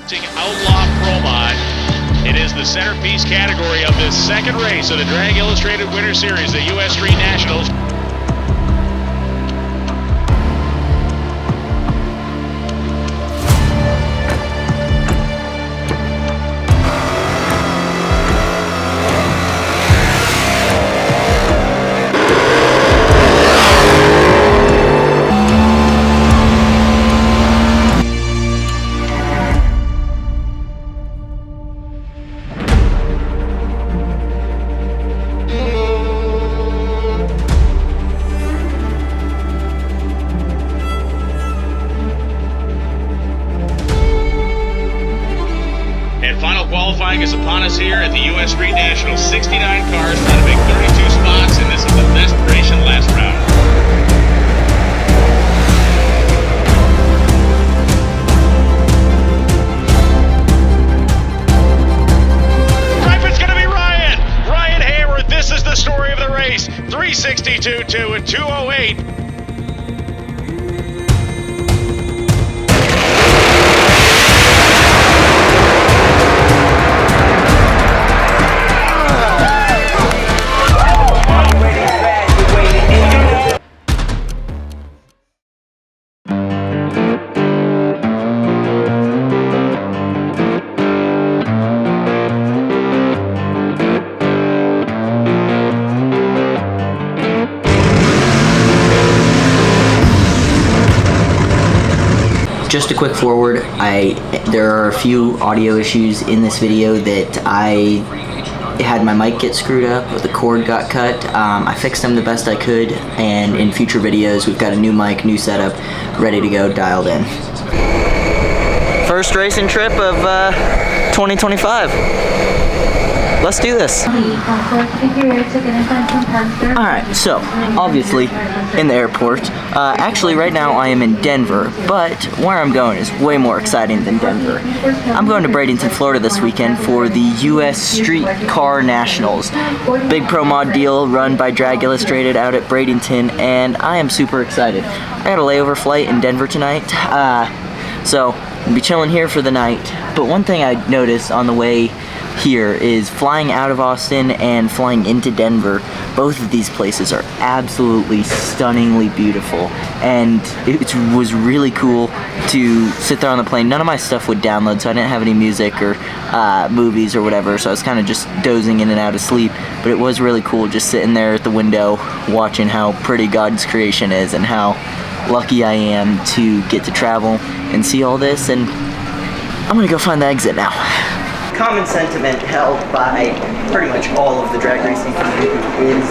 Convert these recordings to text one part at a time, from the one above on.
Outlaw Pro Mod. It is the centerpiece category of this second race of the Drag Illustrated Winter Series, the U.S. Street Nationals. Qualifying is upon us here at the U.S. Street Nationals. 69 cars trying to make 32 spots, and this is the desperation last round. It's going to be Ryan. Ryan Hayward, this is the story of the race. 362.2 and 208. Just a quick forward, there are a few audio issues in this video that I had my mic get screwed up, the cord got cut. I fixed them the best I could, and in future videos we've got a new mic, new setup, ready to go, dialed in. First racing trip of 2025. Let's do this. Alright, so obviously in the airport. Actually right now I am in Denver, but where I'm going is way more exciting than Denver. I'm going to Bradenton, Florida this weekend for the US Street Car Nationals. Big pro mod deal run by Drag Illustrated out at Bradenton, and I am super excited. I got a layover flight in Denver tonight, so I'll be chilling here for the night. But one thing I noticed on the way here is flying out of Austin and flying into Denver. Both of these places are absolutely stunningly beautiful, and it was really cool to sit there on the plane. None of my stuff would download, so I didn't have any music or movies or whatever, so I was kind of just dozing in and out of sleep. But it was really cool just sitting there at the window watching how pretty God's creation is and how lucky I am to get to travel and see all this. And I'm gonna go find the exit now. Common sentiment held by pretty much all of the drag racing community is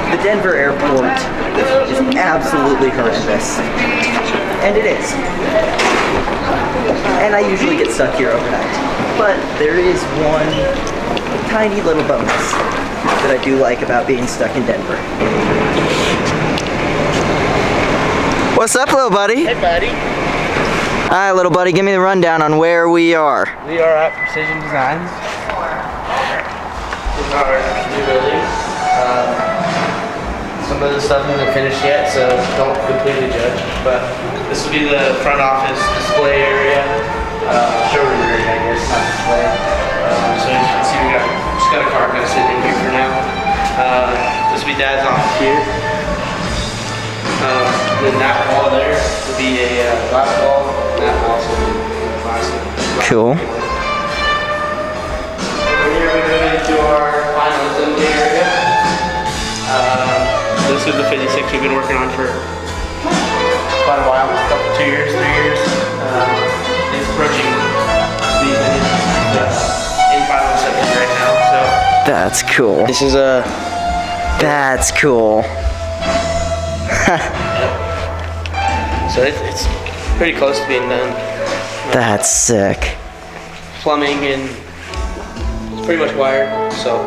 the Denver airport is absolutely horrendous. And it is. And I usually get stuck here overnight. But there is one tiny little bonus that I do like about being stuck in Denver. What's up, little buddy? Hey, buddy. Alright, little buddy, give me the rundown on where we are. We are at Precision Designs. This is our new building. Some of the stuff isn't finished yet, so don't completely judge. But this will be the front office display area, showroom area, I guess, not display. So as you can see, we just got a car kind of sitting in here for now. This will be Dad's office here. Then that wall there will be a glass wall. That also cool. Over here we move into our final assembly area. This is the 56 we've been working on for quite a while, 2 years, 3 years. It's approaching the in final assembly right now. So that's cool. This is that's cool. Yep. So it's pretty close to being done. That's sick. Plumbing and it's pretty much wired, so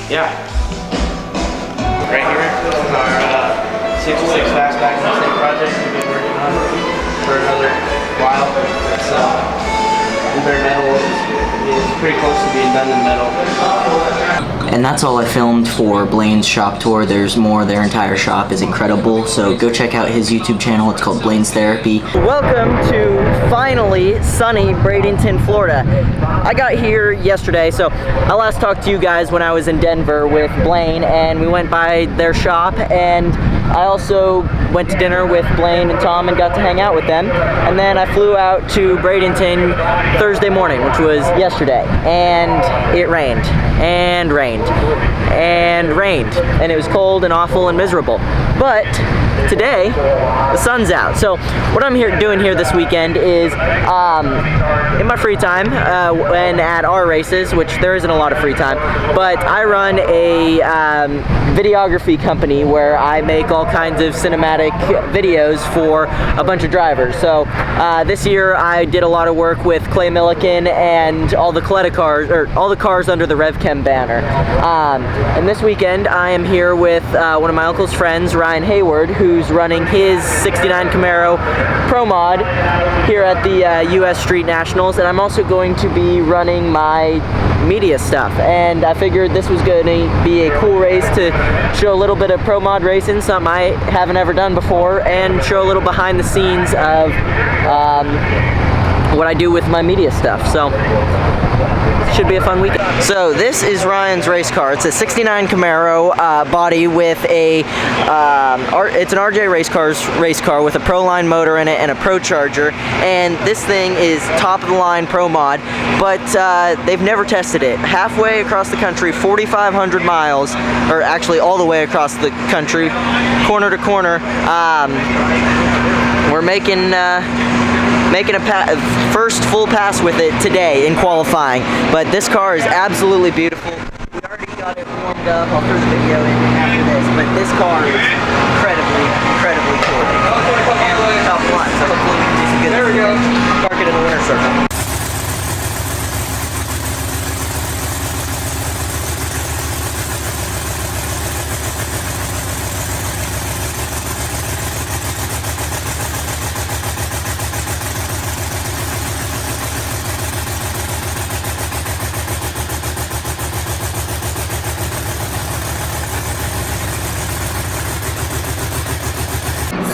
yeah. Right here is our 66 fastback Mustang project we've been working on for another while. It's in bare metal is pretty close to being done in metal. And that's all I filmed for Blaine's shop tour. There's more. Their entire shop is incredible, so go check out his YouTube channel. It's called Blaine's Therapy. Welcome to finally sunny Bradenton, Florida. I got here yesterday, so I last talked to you guys when I was in Denver with Blaine, and we went by their shop, and I also went to dinner with Blaine and Tom and got to hang out with them. And then I flew out to Bradenton Thursday morning, which was yesterday, and it rained and rained and rained, and it was cold and awful and miserable. But today the sun's out, so what I'm doing here this weekend is in my free time when at our races, which there isn't a lot of free time, but I run a videography company where I make all kinds of cinematic videos for a bunch of drivers. So this year I did a lot of work with Clay Milliken and all the Coletta cars, or all the cars under the RevChem banner. And this weekend I am here with one of my uncle's friends, Ryan Hayward, who's running his 69 Camaro Pro Mod here at the US Street Nationals, and I'm also going to be running my media stuff, and I figured this was going to be a cool race to show a little bit of Pro Mod racing, something I haven't ever done before, and show a little behind the scenes of what I do with my media stuff. So should be a fun weekend. So this is Ryan's race car. It's a 69 Camaro body with a it's an RJ race car with a Proline motor in it and a Pro Charger, and this thing is top of the line Pro Mod, but they've never tested it. Halfway across the country, 4,500 miles, or actually all the way across the country, corner to corner, we're making a first full pass with it today in qualifying, but this car is absolutely beautiful. We already got it warmed up. I'll throw the video in after this, but this car is incredibly cool. And top line, so hopefully we can do some good. There we go. Park it in the winter circle.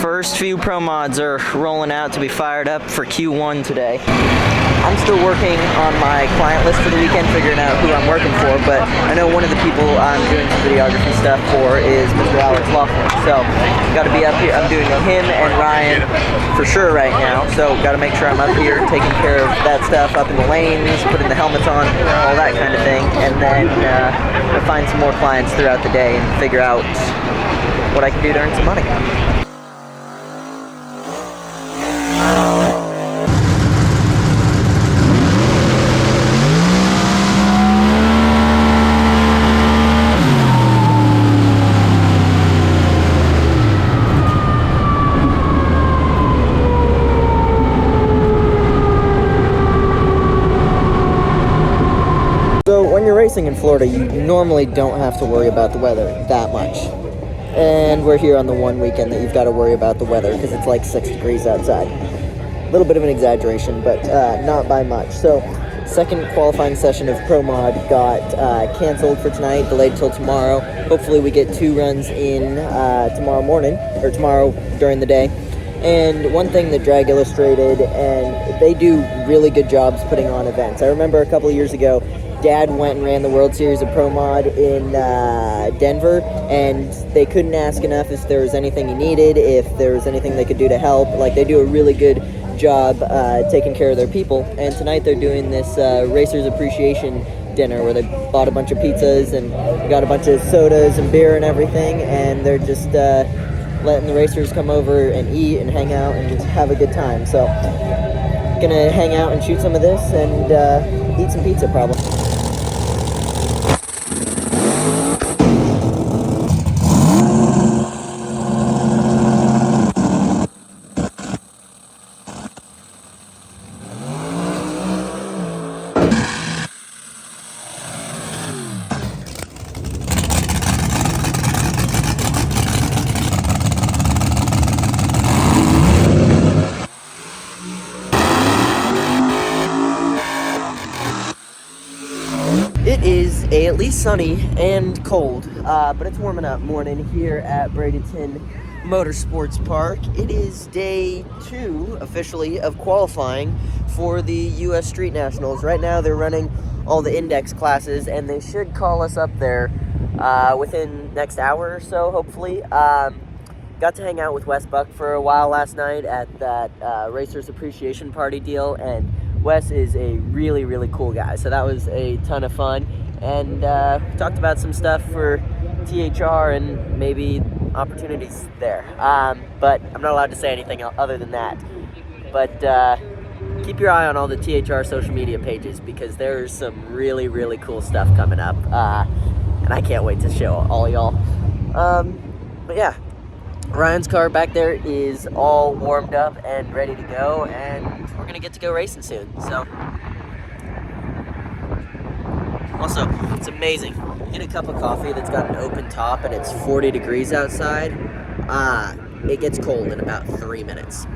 First few Pro Mods are rolling out to be fired up for Q1 today. I'm still working on my client list for the weekend, figuring out who I'm working for, but I know one of the people I'm doing some videography stuff for is Mr. Alex Laughlin. So, got to be up here. I'm doing him and Ryan for sure right now, so got to make sure I'm up here taking care of that stuff, up in the lanes, putting the helmets on, all that kind of thing, and then I'll find some more clients throughout the day and figure out what I can do to earn some money. So when you're racing in Florida, you normally don't have to worry about the weather that much. And we're here on the one weekend that you've got to worry about the weather because it's like 6 degrees outside. A little bit of an exaggeration, but not by much. So second qualifying session of Pro Mod got canceled for tonight, delayed till tomorrow. Hopefully we get 2 runs in tomorrow morning, or tomorrow during the day. And one thing that Drag Illustrated, and they do really good jobs putting on events. I remember a couple of years ago, Dad went and ran the World Series of Pro Mod in Denver, and they couldn't ask enough if there was anything he needed, if there was anything they could do to help. Like, they do a really good job taking care of their people. And tonight they're doing this Racers Appreciation dinner where they bought a bunch of pizzas and got a bunch of sodas and beer and everything, and they're just letting the racers come over and eat and hang out and just have a good time. So, gonna hang out and shoot some of this and eat some pizza probably. at least sunny and cold, but it's warming up morning here at Bradenton Motorsports Park. It is day 2 officially of qualifying for the U.S. Street Nationals. Right now they're running all the index classes, and they should call us up there within next hour or so, hopefully. Got to hang out with Wes Buck for a while last night at that Racers Appreciation Party deal, and Wes is a really, really cool guy, so that was a ton of fun. And talked about some stuff for THR and maybe opportunities there. But I'm not allowed to say anything other than that. But keep your eye on all the THR social media pages, because there's some really, really cool stuff coming up. And I can't wait to show all y'all. But yeah, Ryan's car back there is all warmed up and ready to go, and we're gonna get to go racing soon. So, also, it's amazing. Get a cup of coffee that's got an open top and it's 40 degrees outside. It gets cold in about 3 minutes.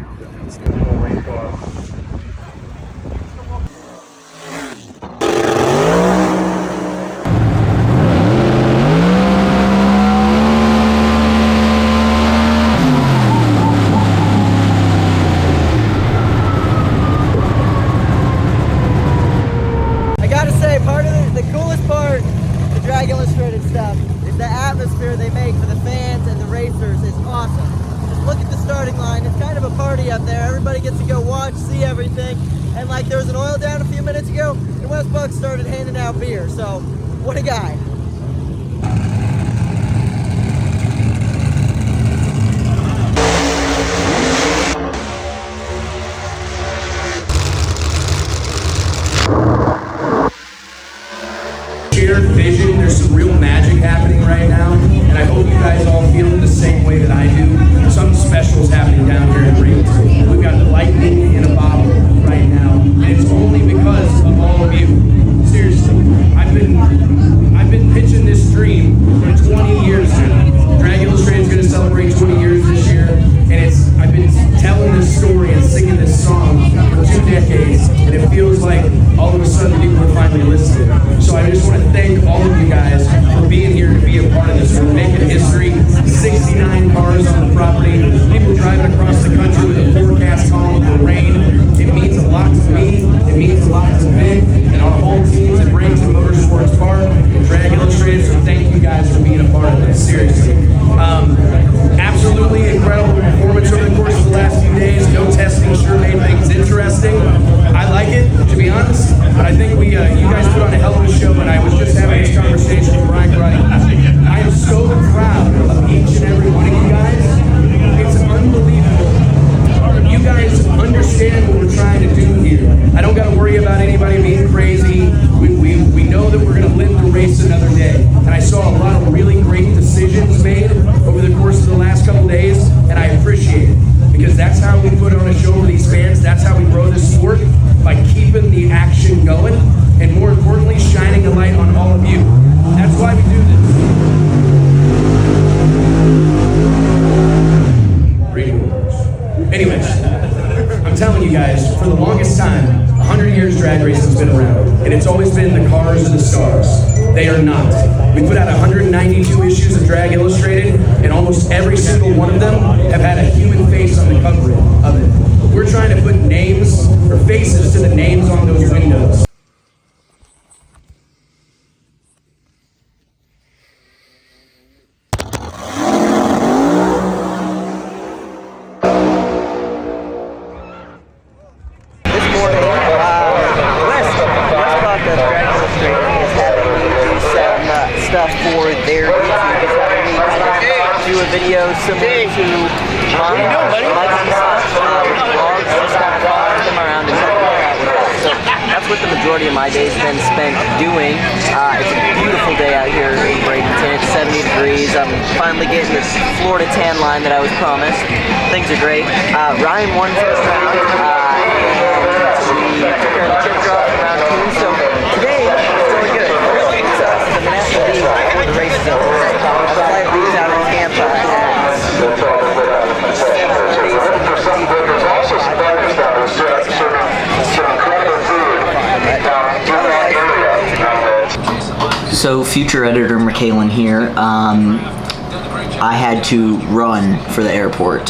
They make for the fans and the racers is awesome. Just look at the starting line. It's kind of a party up there. Everybody gets to go watch, see everything. And like, there was an oil down a few minutes ago, and Wes Buck started handing out beer. So, what a guy. Shared vision. There's some real magic happening right now, and I hope you guys all feel it the same way that I do. Something special is happening down here in Bradenton. We've got lightning in a bottle right now, and it's only because of all of you. Seriously, I've been pitching this dream for 20 years now. Drag Illustrated is going to celebrate 20 years this year, and I've been telling this story and singing this song for 2 decades, and it feels like all of a sudden people are finally listening. So I just want to thank all of you guys for being here to be a part of this. We're making history. 69 cars on the property. People driving across the country with a forecast calling for rain. It means a lot to me. It means a lot to Vic and our whole teams at Bradenton Motorsports Park and Drag Illustrated. So thank you guys for being a part of this. Seriously. Absolutely incredible performance over the course of the last few days. No testing sure made things interesting. I like it, to be honest, but I think you guys put on a hell of a show, and I was just having this conversation with Brian Gruddy. I am so proud of each and every one of you guys. It's unbelievable. You guys understand what we're trying to do here. I don't got to worry about anybody being crazy. We know that we're going to live the race another day. And I saw a lot of really great decisions made over the course of the last couple days, and I appreciate it. Because that's how we put on a show for these fans. That's how we grow this sport, by keeping the action going, and more importantly, shining a light on all of you. That's why we do this. Anyways, I'm telling you guys, for the longest time, 100 years drag racing's been around, and it's always been the cars and the stars. They are not. We put out 192 issues of Drag Illustrated, and almost every single one of them have had a human face on the cover of it. We're trying to put names or faces to the names on those windows. Stuff for their YouTube. Is having me kind of do a video similar to Mike's stuff. Vlogs, just kind of following them around and helping them out with that. So that's what the majority of my day's been spent doing. It's a beautiful day out here in Bradenton. It's 70 degrees. I'm finally getting this Florida tan line that I was promised. Things are great. Ryan won first round. And we took care of the chip drop in round 2. So today it's going good. So I'm gonna have to be before the race is over. The flight leaves out in Tampa So future editor McKailen here. I had to run for the airport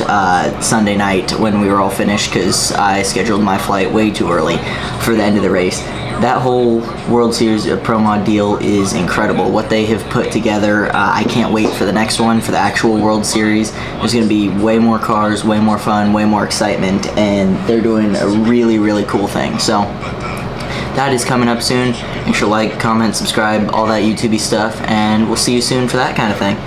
Sunday night when we were all finished because I scheduled my flight way too early for the end of the race. That whole World Series Pro Mod deal is incredible. What they have put together, I can't wait for the next one, for the actual World Series. There's going to be way more cars, way more fun, way more excitement, and they're doing a really, really cool thing. So that is coming up soon. Make sure to like, comment, subscribe, all that YouTube-y stuff, and we'll see you soon for that kind of thing.